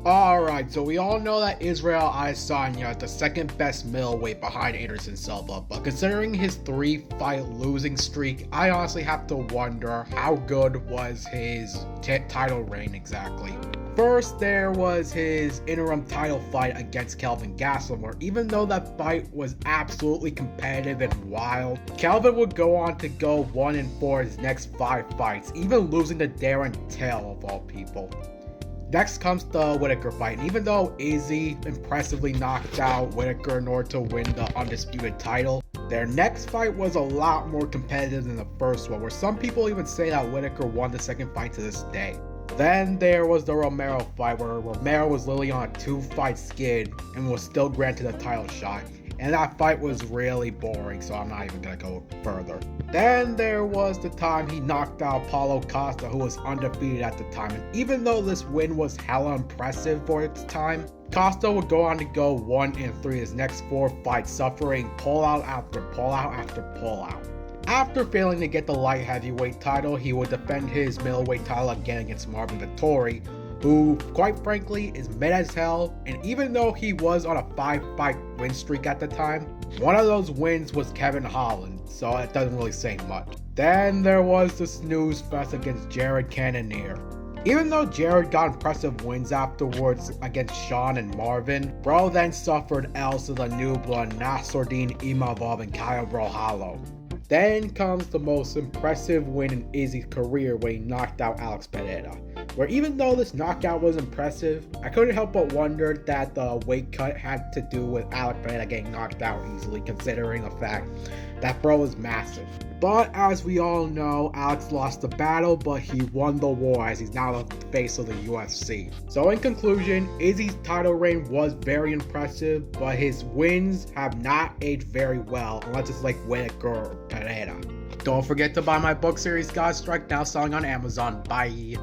Alright, so we all know that Israel Adesanya is the second best middleweight behind Anderson Silva, but considering his 3-fight losing streak, I honestly have to wonder how good was his title reign exactly. First, there was his interim title fight against Kelvin Gastelum, where even though that fight was absolutely competitive and wild, Kelvin would go on to go 1-4 his next 5 fights, even losing to Darren Till of all people. Next comes the Whittaker fight, and even though Izzy impressively knocked out Whittaker in order to win the undisputed title, their next fight was a lot more competitive than the first one, where some people even say that Whittaker won the second fight to this day. Then there was the Romero fight, where Romero was literally on a 2-fight skid and was still granted a title shot. And that fight was really boring, so I'm not even gonna go further. Then there was the time he knocked out Paulo Costa, who was undefeated at the time. And even though this win was hella impressive for its time, Costa would go on to go 1-3 his next 4 fights, suffering pullout after pullout after pullout. After failing to get the light heavyweight title, he would defend his middleweight title again against Marvin Vettori, who, quite frankly, is mid as hell, and even though he was on a 5-fight win streak at the time, one of those wins was Kevin Holland, so it doesn't really say much. Then there was the snooze fest against Jared Cannonier. Even though Jared got impressive wins afterwards against Sean and Marvin, bro then suffered L's to the new blood Nasruddin Imavov and Kyle Brohalo. Then comes the most impressive win in Izzy's career when he knocked out Alex Pereira, where even though this knockout was impressive, I couldn't help but wonder that the weight cut had to do with Alex Pereira getting knocked out easily, considering the fact that bro is massive. But as we all know, Alex lost the battle, but he won the war as he's now the face of the UFC. So in conclusion, Izzy's title reign was very impressive, but his wins have not aged very well, unless it's like Whittaker or Pereira. Don't forget to buy my book series, God Strike, now selling on Amazon. Bye!